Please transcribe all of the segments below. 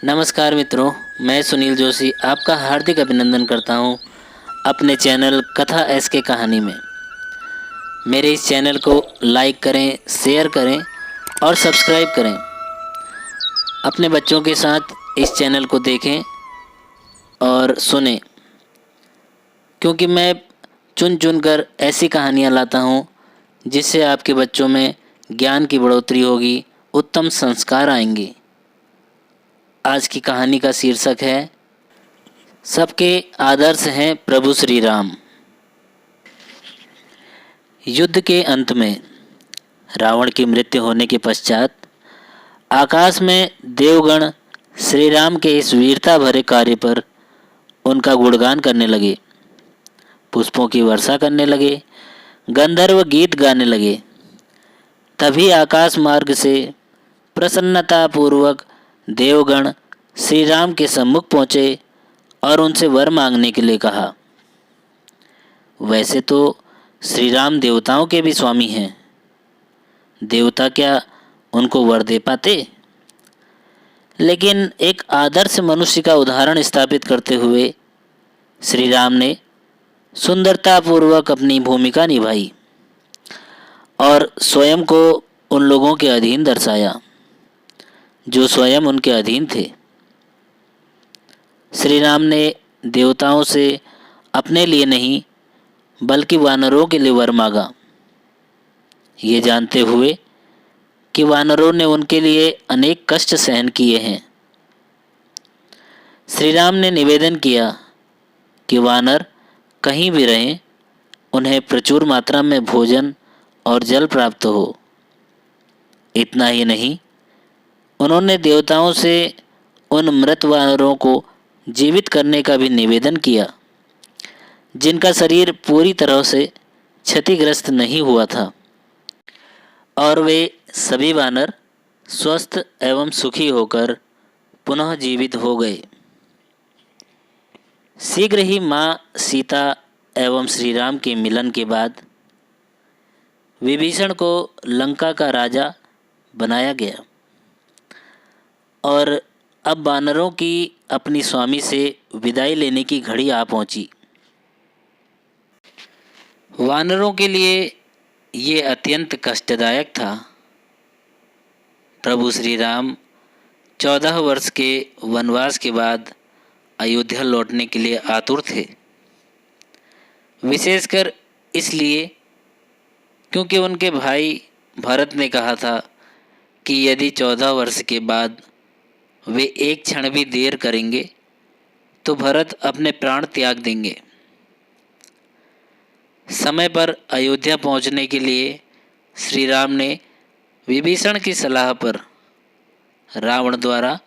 नमस्कार मित्रों, मैं सुनील जोशी आपका हार्दिक अभिनंदन करता हूं अपने चैनल कथा एस के कहानी में। मेरे इस चैनल को लाइक करें, शेयर करें और सब्सक्राइब करें। अपने बच्चों के साथ इस चैनल को देखें और सुनें, क्योंकि मैं चुन चुन कर ऐसी कहानियाँ लाता हूँ जिससे आपके बच्चों में ज्ञान की बढ़ोतरी होगी, उत्तम संस्कार आएंगे। आज की कहानी का शीर्षक है सबके आदर्श हैं प्रभु श्री राम। युद्ध के अंत में रावण की मृत्यु होने के पश्चात आकाश में देवगण श्री राम के इस वीरता भरे कार्य पर उनका गुणगान करने लगे, पुष्पों की वर्षा करने लगे, गंधर्व गीत गाने लगे। तभी आकाश मार्ग से प्रसन्नतापूर्वक देवगण श्री राम के सम्मुख पहुँचे और उनसे वर मांगने के लिए कहा। वैसे तो श्री राम देवताओं के भी स्वामी हैं, देवता क्या उनको वर दे पाते? लेकिन एक आदर्श मनुष्य का उदाहरण स्थापित करते हुए श्री राम ने सुंदरतापूर्वक अपनी भूमिका निभाई और स्वयं को उन लोगों के अधीन दर्शाया जो स्वयं उनके अधीन थे। श्री राम ने देवताओं से अपने लिए नहीं बल्कि वानरों के लिए वर मांगा, ये जानते हुए कि वानरों ने उनके लिए अनेक कष्ट सहन किए हैं। श्री राम ने निवेदन किया कि वानर कहीं भी रहें, उन्हें प्रचुर मात्रा में भोजन और जल प्राप्त हो। इतना ही नहीं, उन्होंने देवताओं से उन मृत वानरों को जीवित करने का भी निवेदन किया जिनका शरीर पूरी तरह से क्षतिग्रस्त नहीं हुआ था, और वे सभी वानर स्वस्थ एवं सुखी होकर पुनः जीवित हो गए। शीघ्र ही माँ सीता एवं श्री राम के मिलन के बाद विभीषण को लंका का राजा बनाया गया और अब वानरों की अपनी स्वामी से विदाई लेने की घड़ी आ पहुंची। वानरों के लिए ये अत्यंत कष्टदायक था। प्रभु श्री राम 14 वर्ष के वनवास के बाद अयोध्या लौटने के लिए आतुर थे, विशेषकर इसलिए क्योंकि उनके भाई भरत ने कहा था कि यदि 14 वर्ष के बाद वे एक क्षण भी देर करेंगे तो भरत अपने प्राण त्याग देंगे। समय पर अयोध्या पहुंचने के लिए श्री राम ने विभीषण की सलाह पर रावण द्वारा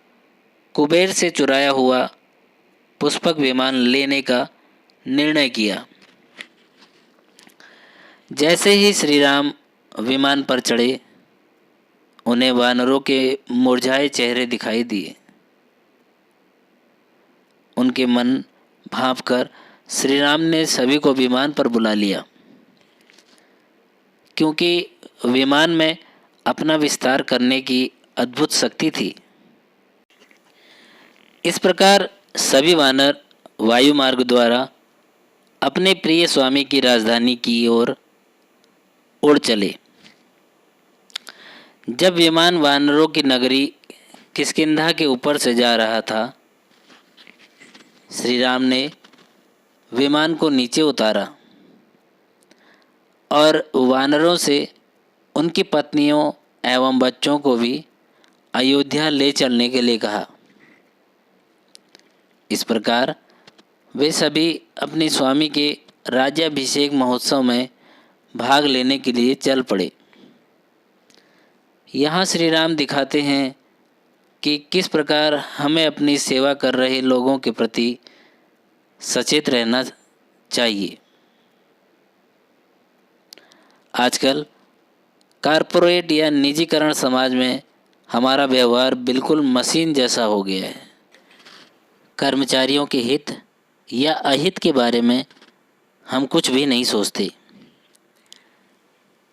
कुबेर से चुराया हुआ पुष्पक विमान लेने का निर्णय किया। जैसे ही श्री राम विमान पर चढ़े, उन्हें वानरों के मुरझाए चेहरे दिखाई दिए। उनके मन भांपकर श्री राम ने सभी को विमान पर बुला लिया, क्योंकि विमान में अपना विस्तार करने की अद्भुत शक्ति थी। इस प्रकार सभी वानर वायु मार्ग द्वारा अपने प्रिय स्वामी की राजधानी की ओर उड़ चले। जब विमान वानरों की नगरी किष्किंधा के ऊपर से जा रहा था, श्री राम ने विमान को नीचे उतारा और वानरों से उनकी पत्नियों एवं बच्चों को भी अयोध्या ले चलने के लिए कहा। इस प्रकार वे सभी अपने स्वामी के राज्याभिषेक महोत्सव में भाग लेने के लिए चल पड़े। यहाँ श्री राम दिखाते हैं कि किस प्रकार हमें अपनी सेवा कर रहे लोगों के प्रति सचेत रहना चाहिए। आजकल कारपोरेट या निजीकरण समाज में हमारा व्यवहार बिल्कुल मशीन जैसा हो गया है। कर्मचारियों के हित या अहित के बारे में हम कुछ भी नहीं सोचते,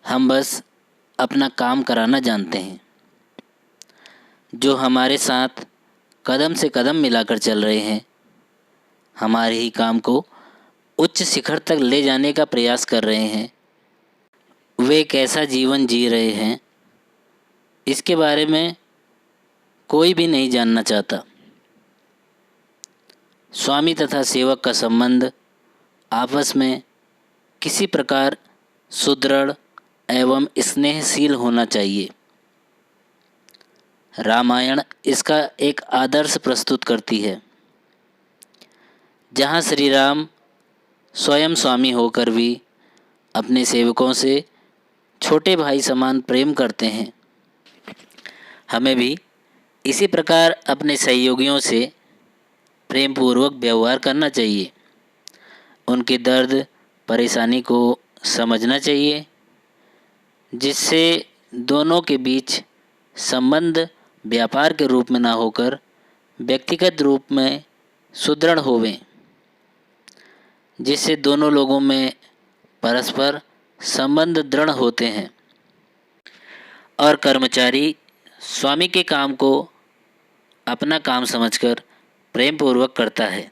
हम बस अपना काम कराना जानते हैं। जो हमारे साथ कदम से कदम मिलाकर चल रहे हैं, हमारे ही काम को उच्च शिखर तक ले जाने का प्रयास कर रहे हैं, वे कैसा जीवन जी रहे हैं, इसके बारे में कोई भी नहीं जानना चाहता। स्वामी तथा सेवक का संबंध आपस में किसी प्रकार सुदृढ़ एवं स्नेहशील होना चाहिए। रामायण इसका एक आदर्श प्रस्तुत करती है, जहाँ श्री राम स्वयं स्वामी होकर भी अपने सेवकों से छोटे भाई समान प्रेम करते हैं। हमें भी इसी प्रकार अपने सहयोगियों से प्रेम पूर्वक व्यवहार करना चाहिए, उनके दर्द परेशानी को समझना चाहिए, जिससे दोनों के बीच संबंध व्यापार के रूप में ना होकर व्यक्तिगत रूप में सुदृढ़ होवें, जिससे दोनों लोगों में परस्पर संबंध दृढ़ होते हैं और कर्मचारी स्वामी के काम को अपना काम समझकर प्रेम पूर्वक करता है,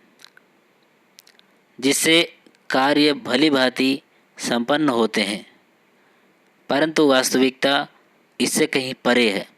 जिससे कार्य भली भांति संपन्न होते हैं। परंतु वास्तविकता इससे कहीं परे है।